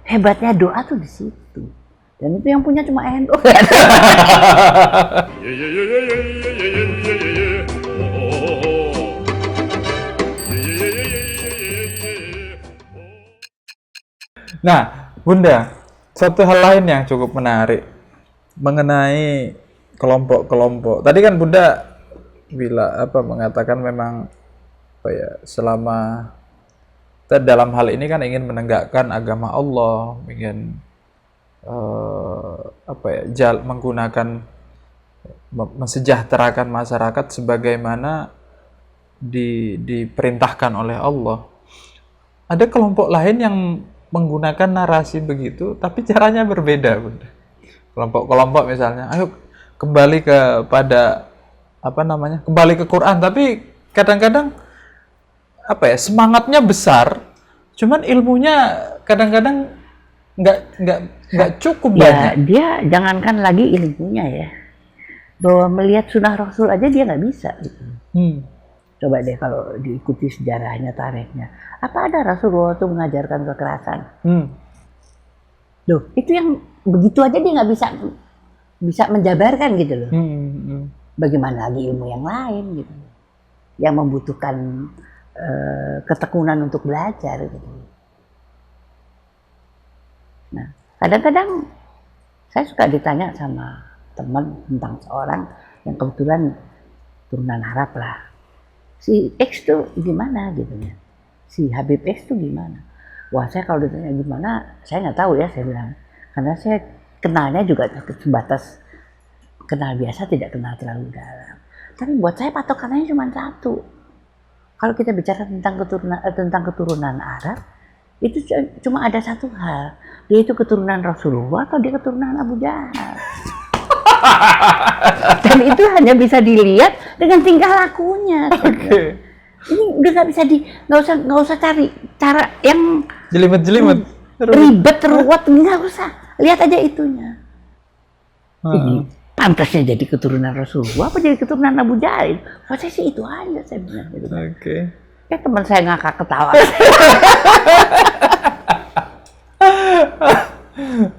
Hebatnya doa tuh di situ. Dan itu yang punya cuma NU. Nah, Bunda, satu hal lain yang cukup menarik mengenai kelompok-kelompok. Tadi kan Bunda mengatakan memang selama kita dalam hal ini kan ingin menegakkan agama Allah, ingin menggunakan mensejahterakan masyarakat sebagaimana diperintahkan oleh Allah. Ada kelompok lain yang menggunakan narasi begitu, tapi caranya berbeda, Bunda. Kelompok-kelompok misalnya, ayo kembali kepada kembali ke Quran, tapi kadang-kadang semangatnya besar, cuman ilmunya kadang-kadang nggak cukup banyak. Ya, dia jangankan lagi ilmunya ya, bahwa melihat sunnah Rasul aja dia nggak bisa gitu. Coba deh kalau diikuti sejarahnya, tarikhnya. Apa ada Rasulullah itu mengajarkan kekerasan? Loh, itu yang begitu aja dia nggak bisa menjabarkan gitu loh. Bagaimana lagi ilmu yang lain gitu, yang membutuhkan ketekunan untuk belajar gitu. Nah, kadang-kadang saya suka ditanya sama teman tentang seorang yang kebetulan turunan Arab lah. Si X tuh gimana gitu ya, si Habib X tuh gimana. Wah, saya kalau ditanya gimana saya nggak tahu ya, saya bilang, karena saya kenalnya juga sebatas kenal biasa, tidak kenal terlalu dalam. Tapi buat saya patokannya cuma satu, kalau kita bicara tentang keturunan Arab, itu cuma ada satu hal, yaitu keturunan Rasulullah atau dia keturunan Abu Jahal. Dan itu hanya bisa dilihat dengan tingkah lakunya. Oke. Ini udah nggak usah cari cara yang Jelimet-jelimet, ribet, ruwet, nggak usah. Lihat aja itunya. Ini pantasnya jadi keturunan Rasulullah apa jadi keturunan Abu Jahal? Kalau saya sih itu aja, saya bilang gitu. Oke. Ya teman saya ngakak ketawa.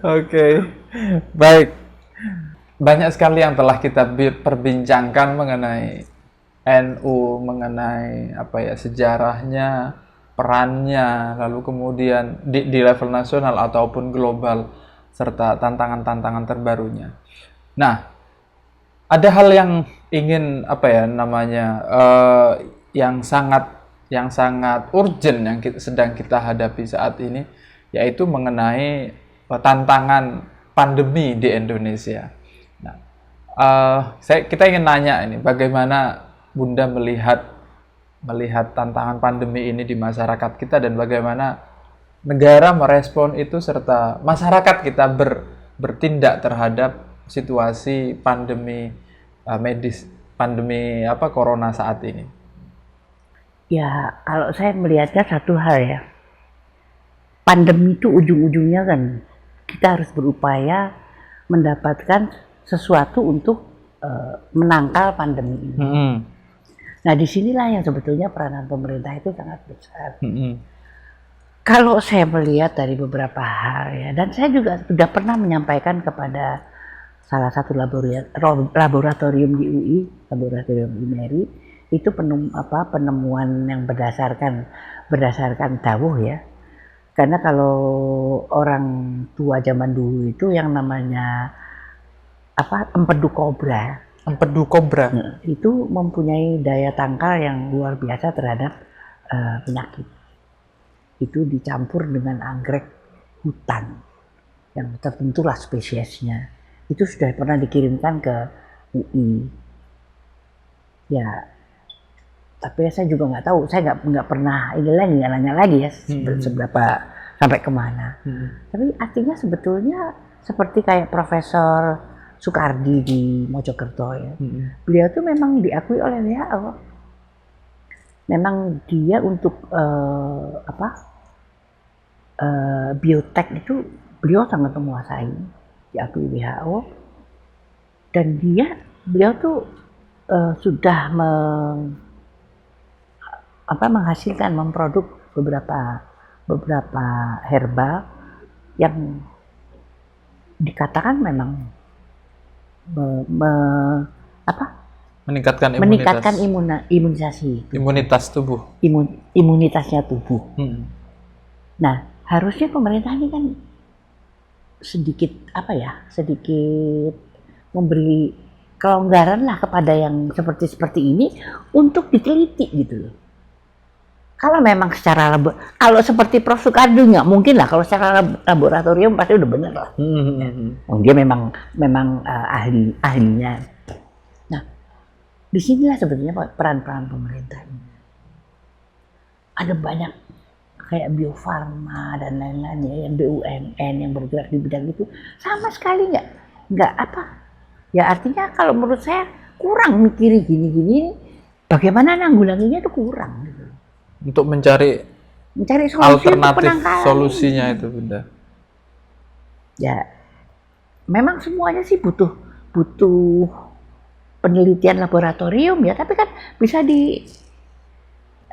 Oke. Baik. Banyak sekali yang telah kita perbincangkan mengenai NU, mengenai sejarahnya, perannya, lalu kemudian di level nasional ataupun global, serta tantangan-tantangan terbarunya. Nah, ada hal yang ingin yang sangat urgent yang sedang kita hadapi saat ini, yaitu mengenai tantangan pandemi di Indonesia. Kita ingin nanya ini, bagaimana Bunda melihat tantangan pandemi ini di masyarakat kita, dan bagaimana negara merespon itu serta masyarakat kita bertindak terhadap situasi pandemi corona saat ini. Ya, kalau saya melihatnya satu hal ya, pandemi itu ujung-ujungnya kan kita harus berupaya mendapatkan sesuatu untuk menangkal pandemi ini. Nah, disinilah yang sebetulnya peranan pemerintah itu sangat besar. Kalau saya melihat dari beberapa hal ya, dan saya juga sudah pernah menyampaikan kepada salah satu laboratorium di UI, laboratorium UNERI, itu penemuan yang berdasarkan dawuh ya. Karena kalau orang tua zaman dulu itu yang namanya empedu kobra. Empedu kobra. Itu mempunyai daya tangkal yang luar biasa terhadap penyakit. Itu dicampur dengan anggrek hutan yang tertentulah spesiesnya. Itu sudah pernah dikirimkan ke UI. Ya, tapi saya juga nggak tahu. Saya nggak pernah nggak nanya lagi ya seberapa sampai kemana. Tapi artinya sebetulnya seperti kayak Profesor Soekardi di Mojokerto ya. Beliau tuh memang diakui oleh WHO. Memang dia untuk biotek itu beliau sangat menguasai, diakui WHO. Dan beliau tuh sudah menghasilkan, memproduk beberapa herbal yang dikatakan memang apa? Meningkatkan Meningkatkan imunisasi, imunitas tubuh. imunitasnya tubuh. Hmm. Nah, harusnya pemerintah ini kan sedikit memberi kelonggaran lah kepada yang seperti ini untuk diteliti gitu loh. Kalau memang kalau seperti Prof. Sukardu nggak mungkin lah, kalau secara laboratorium pasti udah bener lah. Dia memang ahlinya. Nah, disinilah sebetulnya peran-peran pemerintah ini. Ada banyak kayak Bio Farma dan lain-lain ya, yang BUMN yang bergerak di bidang itu sama sekali nggak ya, artinya kalau menurut saya kurang mikiri gini-gini, bagaimana nanggulanginya itu kurang gitu. Untuk mencari solusi alternatif solusinya itu Bunda. Ya, memang semuanya sih butuh penelitian laboratorium ya, tapi kan bisa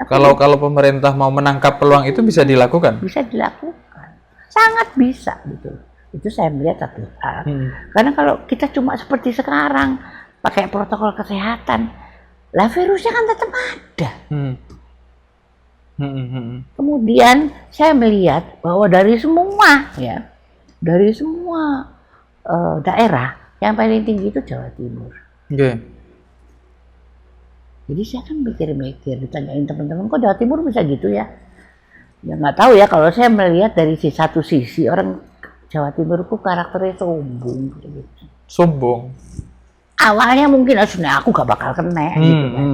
kalau pemerintah mau menangkap peluang itu bisa dilakukan. Bisa dilakukan, sangat bisa gitu. Itu saya melihat satu hal. Karena kalau kita cuma seperti sekarang pakai protokol kesehatan, lah virusnya kan tetap ada. Kemudian saya melihat bahwa dari semua daerah yang paling tinggi itu Jawa Timur. Jadi saya kan mikir-mikir, ditanyain teman-teman, kok Jawa Timur bisa gitu ya? Ya nggak tahu ya, kalau saya melihat dari satu sisi, orang Jawa Timur itu karakternya sombong gitu. Sombong? Awalnya mungkin aku gak bakal kena gitu kan.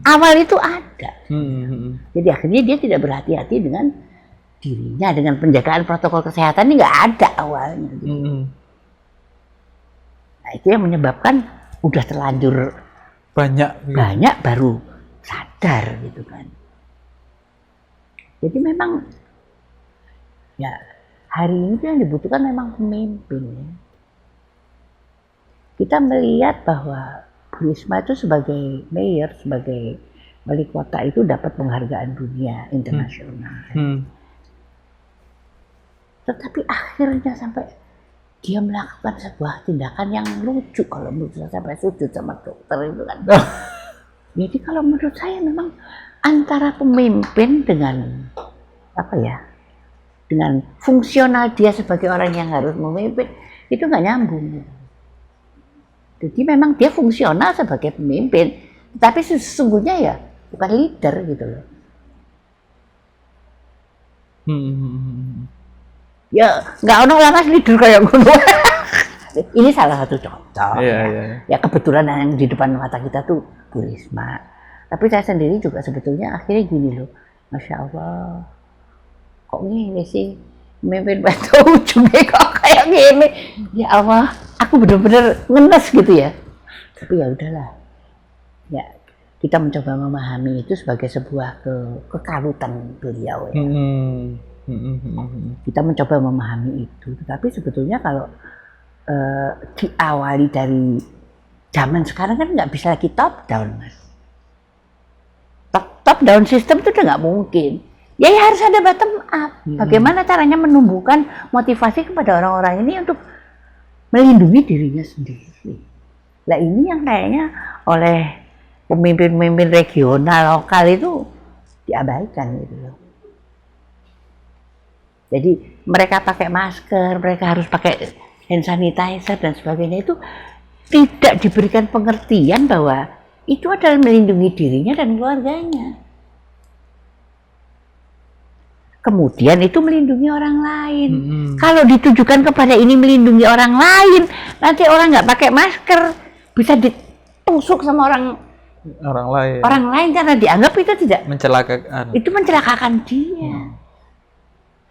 Awal itu ada. Jadi akhirnya dia tidak berhati-hati dengan dirinya, dengan penjagaan protokol kesehatan ini nggak ada awalnya. Gitu. Nah itu yang menyebabkan udah terlanjur banyak baru sadar gitu kan. Jadi memang ya hari ini yang dibutuhkan memang pemimpin ya. Kita melihat bahwa Bu Risma itu sebagai mayor, sebagai wali kota itu dapat penghargaan dunia internasional. Tetapi akhirnya sampai dia melakukan sebuah tindakan yang lucu kalau menurut saya, sampai sujud sama dokter itu kan. Jadi kalau menurut saya memang antara pemimpin dengan dengan fungsional dia sebagai orang yang harus memimpin itu nggak nyambung. Jadi memang dia fungsional sebagai pemimpin, tapi sesungguhnya ya bukan leader gitu loh. Ya nggak ono lah mas leader kayak ngono. Ini salah satu contoh. Ya kebetulan yang di depan mata kita tuh Bu Risma. Tapi saya sendiri juga sebetulnya akhirnya gini loh, Masya Allah, kok gini sih memimpin batu ujungnya kok kayak gini. Ya Allah, aku benar-benar ngenes gitu ya. Tapi ya udahlah. Ya, kita mencoba memahami itu sebagai sebuah kekalutan beliau ya. Kita mencoba memahami itu. Tapi sebetulnya kalau diawali dari zaman sekarang kan nggak bisa lagi top down mas. Top down system itu udah nggak mungkin. Ya harus ada bottom up. Bagaimana caranya menumbuhkan motivasi kepada orang-orang ini untuk melindungi dirinya sendiri. Nah ini yang kayaknya oleh pemimpin-pemimpin regional lokal itu diabaikan gitu loh. Jadi mereka pakai masker, mereka harus pakai hand sanitizer dan sebagainya, itu tidak diberikan pengertian bahwa itu adalah melindungi dirinya dan keluarganya. Kemudian itu melindungi orang lain. Kalau ditujukan kepada ini melindungi orang lain, nanti orang nggak pakai masker bisa ditusuk sama orang lain karena dianggap itu tidak mencelakakan. Itu mencelakakan dia.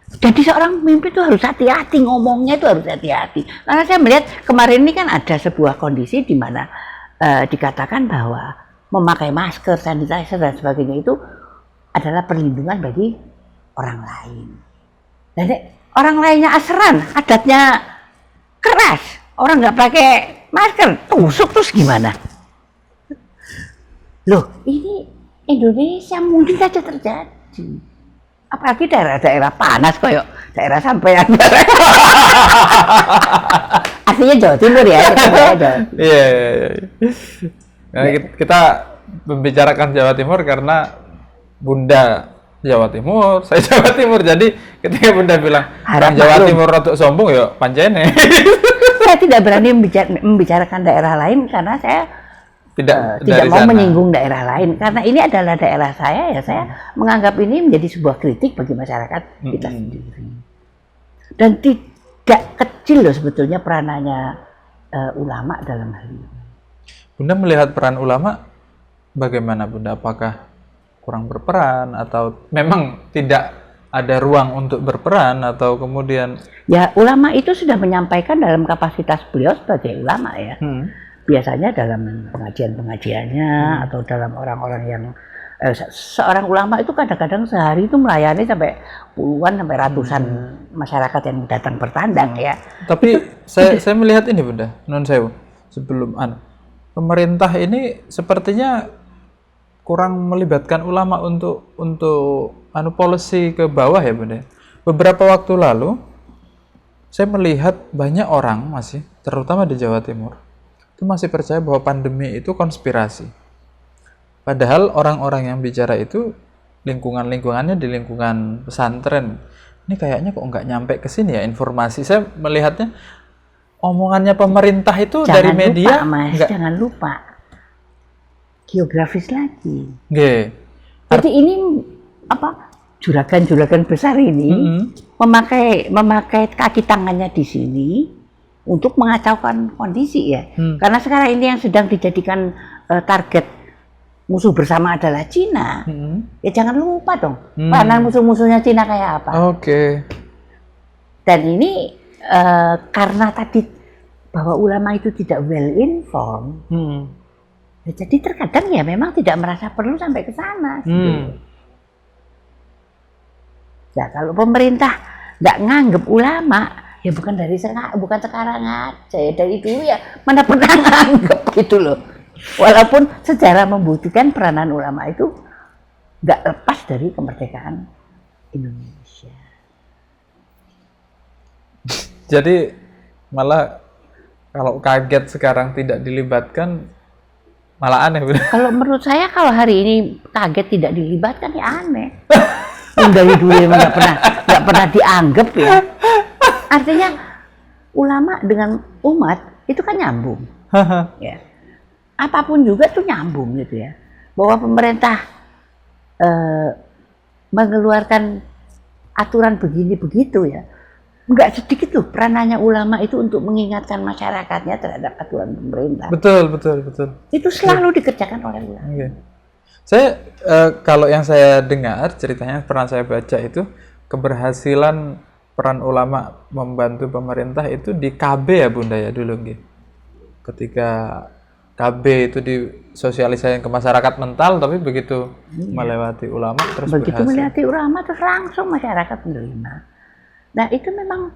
Jadi seorang pemimpin itu harus hati-hati, ngomongnya itu harus hati-hati. Karena saya melihat kemarin ini kan ada sebuah kondisi di mana dikatakan bahwa memakai masker, sanitizer dan sebagainya itu adalah perlindungan bagi orang lain. Dan orang lainnya aseran, adatnya keras, orang nggak pakai masker, tusuk terus gimana? Loh, ini Indonesia mungkin saja terjadi. Apalagi daerah-daerah panas koyo daerah sampean. Aslinya Jawa Timur ya. Iya. Nah, kita membicarakan Jawa Timur karena Bunda Jawa Timur, saya Jawa Timur. Jadi ketika Bunda bilang orang Jawa Timur rotok sombong, ya pancene. Saya tidak berani membicarakan daerah lain karena saya tidak mau menyinggung daerah lain. Karena ini adalah daerah saya, ya saya menganggap ini menjadi sebuah kritik bagi masyarakat kita sendiri. Dan tidak kecil loh sebetulnya peranannya ulama dalam hal ini. Bunda melihat peran ulama bagaimana, Bunda? Apakah kurang berperan atau memang tidak ada ruang untuk berperan, atau kemudian ya ulama itu sudah menyampaikan dalam kapasitas beliau sebagai ulama ya. Biasanya dalam pengajian-pengajiannya atau dalam orang-orang yang seorang ulama itu kadang-kadang sehari itu melayani sampai puluhan sampai ratusan masyarakat yang datang bertandang ya. Tapi saya melihat ini, Bunda, non sewu, sebelum pemerintah ini sepertinya kurang melibatkan ulama untuk policy ke bawah ya, Bunda. Beberapa waktu lalu saya melihat banyak orang masih, terutama di Jawa Timur, itu masih percaya bahwa pandemi itu konspirasi. Padahal orang-orang yang bicara itu lingkungannya di lingkungan pesantren. Ini kayaknya kok nggak nyampe ke sini ya informasi. Saya melihatnya omongannya pemerintah itu dari media. Jangan lupa geografis lagi. Okay. Jadi ini juragan-juragan besar ini memakai kaki tangannya di sini untuk mengacaukan kondisi ya. Karena sekarang ini yang sedang dijadikan target musuh bersama adalah Cina. Ya jangan lupa dong, peranan musuh-musuhnya Cina kayak apa. Oke. Dan ini karena tadi bahwa ulama itu tidak well informed. Ya, jadi terkadang ya memang tidak merasa perlu sampai ke sana. Ya kalau pemerintah nggak nganggep ulama, ya bukan sekarang aja ya, dari dulu ya mana pernah nganggep gitu loh. Walaupun sejarah membuktikan peranan ulama itu nggak lepas dari kemerdekaan Indonesia. Jadi malah kalau kaget sekarang tidak dilibatkan, malah aneh. Kalau menurut saya kalau hari ini kaget tidak dilibatkan ya aneh. Dari dulu emang nggak pernah dianggap ya. Artinya ulama dengan umat itu kan nyambung. Ya. Apapun juga tuh nyambung gitu ya. Bahwa pemerintah mengeluarkan aturan begini begitu ya. Enggak sedikit loh peranannya ulama itu untuk mengingatkan masyarakatnya terhadap aturan pemerintah. Betul. Itu selalu dikerjakan oleh ulama. Okay. Saya kalau yang saya dengar ceritanya, pernah saya baca itu keberhasilan peran ulama membantu pemerintah itu di KB ya, Bunda ya dulu gitu. Ketika KB itu disosialisasikan ke masyarakat mental, tapi begitu melewati ulama terus begitu berhasil. Melewati ulama terus langsung masyarakat menerima. Nah itu memang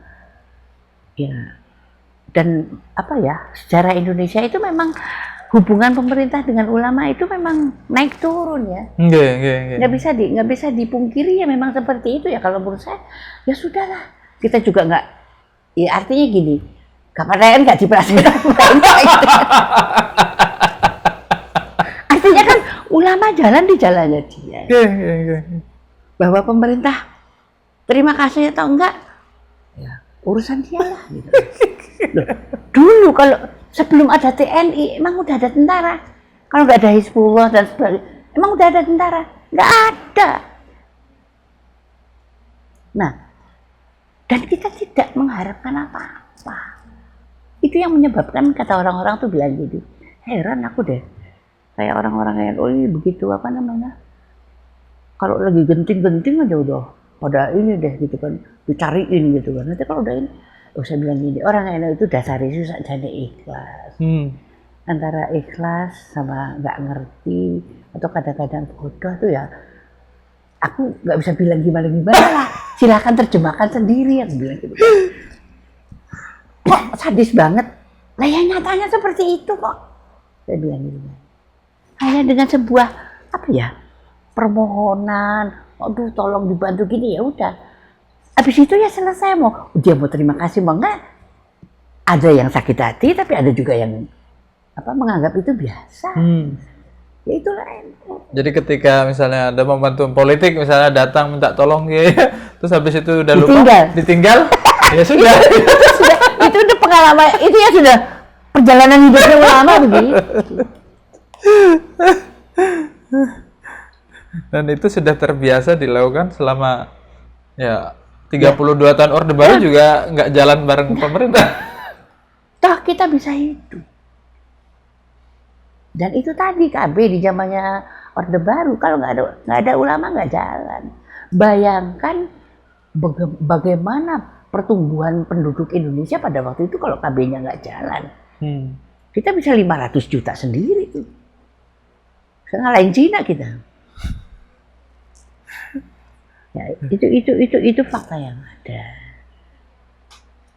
ya, dan sejarah Indonesia itu memang hubungan pemerintah dengan ulama itu memang naik turun ya. Nggak bisa dipungkiri ya, memang seperti itu ya. Kalau menurut saya ya sudahlah, kita juga nggak, ya artinya gini, kapan nggak diperhatikan. Artinya kan ulama jalan di jalannya dia. Bahwa pemerintah terima kasih atau enggak, ya urusan dia lah. Gitu. Loh, dulu kalau sebelum ada TNI emang udah ada tentara. Kalau nggak ada Hizbullah dan sebagainya, emang udah ada tentara? Nggak ada. Nah, dan kita tidak mengharapkan apa-apa. Itu yang menyebabkan kata orang-orang tuh bilang gitu. Heran aku deh, kayak orang-orang yang begitu kalau lagi genting-genting aja udah pada ini deh gitu kan, dicariin gitu kan. Nanti kalau udah ini, saya bilang gini, orang yang itu dasar itu saja ikhlas. Antara ikhlas sama nggak ngerti atau kadang-kadang bodoh tuh ya, aku nggak bisa bilang gimana lah. Silakan terjemahkan sendiri, yang bilang gitu. Kok sadis banget? Lah ya nyatanya seperti itu kok. Saya bilang gitu. Hanya dengan sebuah permohonan, aduh tolong dibantu gini, ya udah. Habis itu ya selesai, mau dia mau terima kasih mau enggak. Ada yang sakit hati, tapi ada juga yang menganggap itu biasa. Ya itulah. Jadi ketika misalnya ada membantu politik, misalnya datang minta tolong ya, terus habis itu udah lupa, ditinggal, ya sudah. Itu udah pengalaman, itu ya sudah perjalanan hidupnya ulama begitu. Dan itu sudah terbiasa dilakukan selama ya 32 tahun Orde Baru juga nggak jalan bareng pemerintah. Toh kita bisa hidup. Dan itu tadi KB di zamannya Orde Baru, kalau nggak ada ulama nggak jalan. Bayangkan bagaimana pertumbuhan penduduk Indonesia pada waktu itu kalau KB-nya nggak jalan. Kita bisa 500 juta sendiri tuh. Bisa ngalahin Cina kita. Ya, itu fakta yang ada.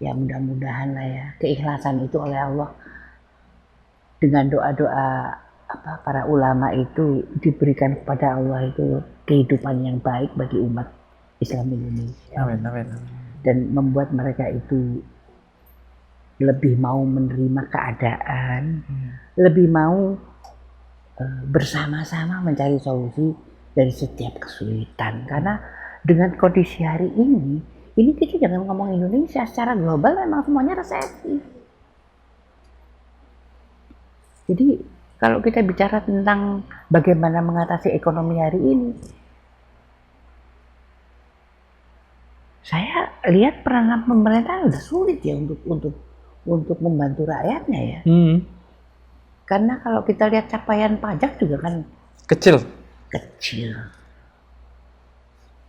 Ya mudah-mudahan lah ya, keikhlasan itu oleh Allah dengan doa-doa para ulama itu diberikan kepada Allah itu kehidupan yang baik bagi umat Islam Indonesia. Amin, amin. Dan membuat mereka itu lebih mau menerima keadaan, lebih mau bersama-sama mencari solusi dari setiap kesulitan. Karena dengan kondisi hari ini kita jangan ngomong Indonesia, secara global memang semuanya resesi. Jadi kalau kita bicara tentang bagaimana mengatasi ekonomi hari ini, saya lihat peranan pemerintah udah sulit ya untuk membantu rakyatnya ya. Karena kalau kita lihat capaian pajak juga kan kecil.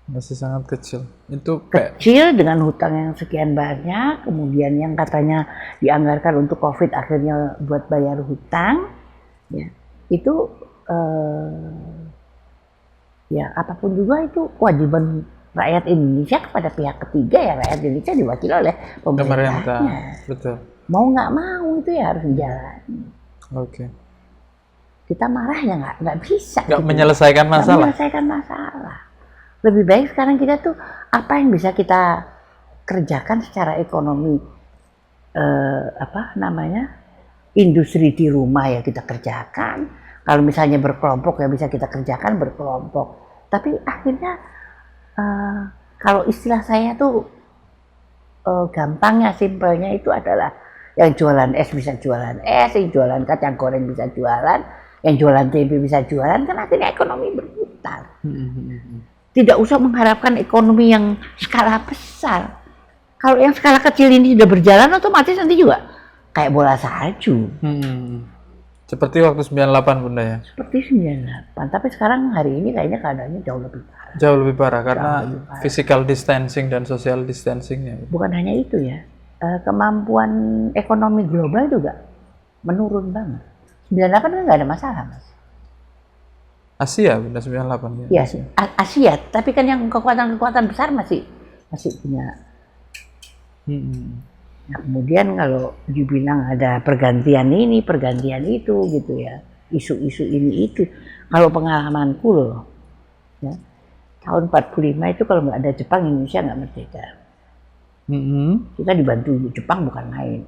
Masih sangat kecil. Itu kecil dengan hutang yang sekian banyak, kemudian yang katanya dianggarkan untuk COVID akhirnya buat bayar hutang, ya itu ya apapun juga itu kewajiban rakyat Indonesia kepada pihak ketiga, ya rakyat Indonesia diwakili oleh pemerintahnya. Betul. Mau nggak mau itu ya harus dijalani. Oke. Kita marah ya nggak bisa. Nggak menyelesaikan masalah. Nggak menyelesaikan masalah. Lebih baik sekarang kita tuh apa yang bisa kita kerjakan secara ekonomi, industri di rumah ya kita kerjakan. Kalau misalnya berkelompok ya bisa kita kerjakan berkelompok. Tapi akhirnya kalau istilah saya tuh gampangnya, simpelnya itu adalah yang jualan es bisa jualan es, yang jualan kacang goreng bisa jualan, yang jualan tempe bisa jualan, kan akhirnya ekonomi berputar. Tidak usah mengharapkan ekonomi yang skala besar. Kalau yang skala kecil ini sudah berjalan, otomatis nanti juga kayak bola salju. Seperti waktu 98 Bunda ya? Seperti 98, tapi sekarang hari ini kayaknya keadaannya jauh lebih parah. Jauh lebih parah karena physical distancing dan social distancing-nya. Bukan hanya itu ya, kemampuan ekonomi global juga menurun banget. 98 kan nggak ada masalah, Mas. Asia Bunda 98 ya? Iya, Asia, tapi kan yang kekuatan-kekuatan besar masih punya. Nah, kemudian kalau dibilang ada pergantian ini, pergantian itu gitu ya, isu-isu ini itu. Kalau pengalamanku loh, ya, tahun 45 itu kalau nggak ada Jepang, Indonesia nggak merdeka. Kita dibantu Jepang bukan main.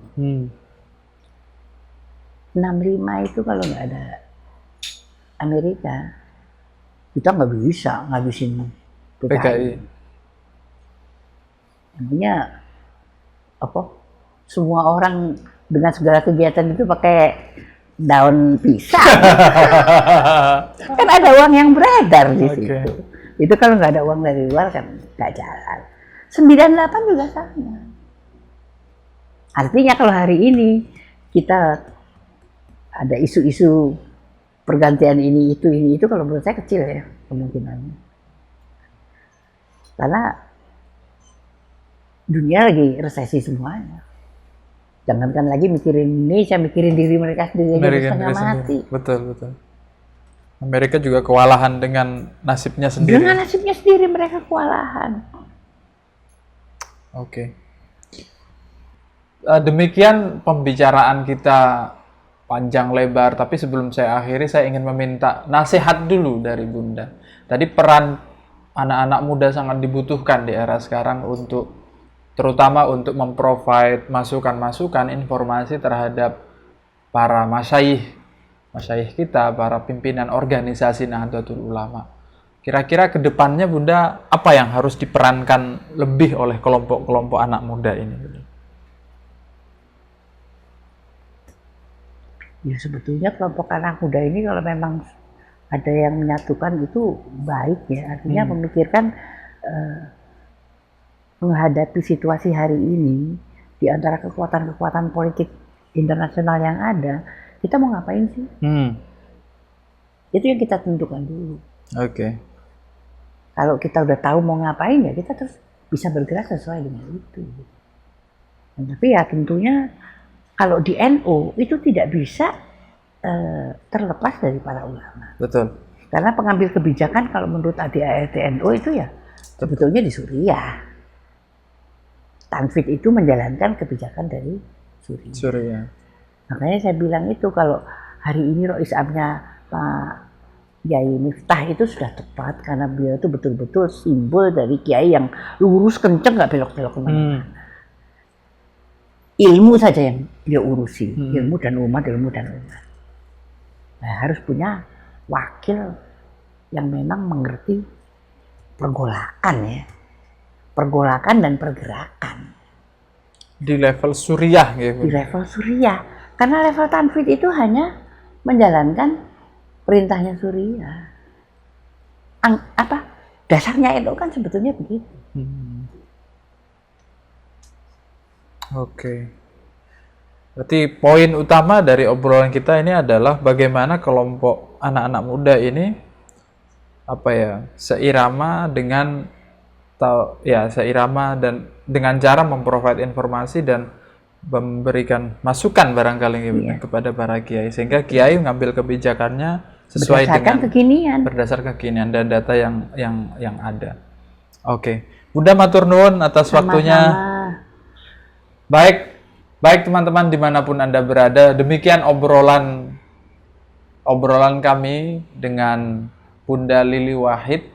65 itu kalau nggak ada Amerika, kita nggak bisa ngabisin PKI. Namanya semua orang dengan segala kegiatan itu pakai daun pisang. Kan ada uang yang beredar di situ. Itu kalau nggak ada uang dari luar kan nggak jalan. 98 juga sama. Artinya kalau hari ini kita ada isu-isu pergantian ini itu kalau menurut saya kecil ya kemungkinannya. Karena dunia lagi resesi semuanya. Jangankan lagi mikirin Indonesia, mikirin diri mereka sendiri aja setengah mati. Betul. Amerika juga kewalahan dengan nasibnya sendiri. Dengan nasibnya sendiri mereka kewalahan. Oke. Demikian pembicaraan kita panjang lebar, tapi sebelum saya akhiri saya ingin meminta nasihat dulu dari Bunda. Tadi peran anak-anak muda sangat dibutuhkan di era sekarang untuk terutama untuk memprovide masukan-masukan informasi terhadap para masyayikh kita, para pimpinan organisasi Nahdlatul Ulama. Kira-kira ke depannya Bunda, apa yang harus diperankan lebih oleh kelompok-kelompok anak muda ini? Ya sebetulnya kelompok anak muda ini kalau memang ada yang menyatukan itu baik ya, artinya memikirkan menghadapi situasi hari ini di antara kekuatan-kekuatan politik internasional yang ada, kita mau ngapain sih? Itu yang kita tentukan dulu. Oke. Kalau kita udah tahu mau ngapain ya kita terus bisa bergerak sesuai dengan itu. Tapi ya tentunya kalau di NU itu tidak bisa terlepas dari para ulama. Betul. Karena pengambil kebijakan kalau menurut ADART NU itu ya sebetulnya di Suriah. Tanfid itu menjalankan kebijakan dari Suriah. Makanya saya bilang itu kalau hari ini Roisam-nya Pak Yai Miftah itu sudah tepat karena beliau itu betul-betul simbol dari kiai yang lurus kenceng nggak belok-belok kemana-mana. Ilmu saja yang dia urusi, ilmu dan umat. Nah, harus punya wakil yang memang mengerti pergolakan ya, pergolakan dan pergerakan. Di level Suriah gitu. Di level Suriah, karena level Tanfid itu hanya menjalankan perintahnya Suriah. Dasarnya itu kan sebetulnya begitu. Oke. Berarti poin utama dari obrolan kita ini adalah bagaimana kelompok anak-anak muda ini seirama dengan dan dengan cara memprovide informasi dan memberikan masukan barangkali kepada para kiai sehingga kiai mengambil kebijakannya sesuai berdasarkan kekinian dan data yang ada. Oke. Bunda matur nuwun atas waktunya. Baik teman-teman dimanapun Anda berada, demikian obrolan kami dengan Bunda Lili Wahid.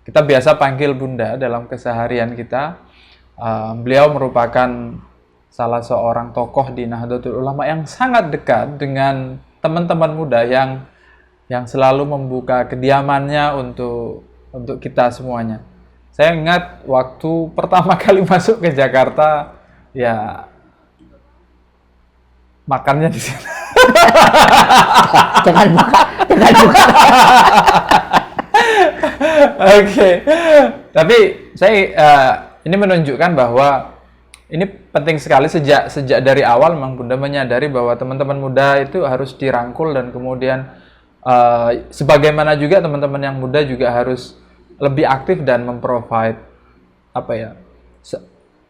Kita biasa panggil Bunda dalam keseharian kita. Beliau merupakan salah seorang tokoh di Nahdlatul Ulama yang sangat dekat dengan teman-teman muda yang selalu membuka kediamannya untuk kita semuanya. Saya ingat waktu pertama kali masuk ke Jakarta, ya makannya di sini. Jangan buka. Oke. Tapi saya ini menunjukkan bahwa ini penting sekali sejak dari awal memang Bunda menyadari bahwa teman-teman muda itu harus dirangkul dan kemudian sebagaimana juga teman-teman yang muda juga harus lebih aktif dan memprovide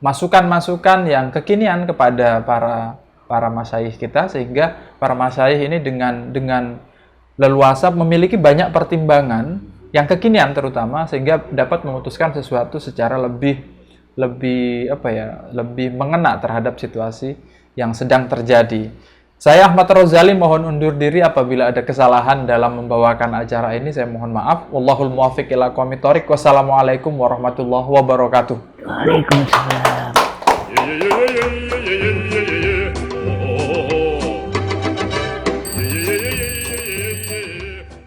masukan-masukan yang kekinian kepada para masyayikh kita sehingga para masyayikh ini dengan leluasa memiliki banyak pertimbangan yang kekinian terutama sehingga dapat memutuskan sesuatu secara lebih mengena terhadap situasi yang sedang terjadi. Saya Ahmad Rozali mohon undur diri apabila ada kesalahan dalam membawakan acara ini, saya mohon maaf. Wallahul muwaffiq ila aqwamit thoriq. Wassalamualaikum warahmatullahi wabarakatuh. Waalaikumsalam.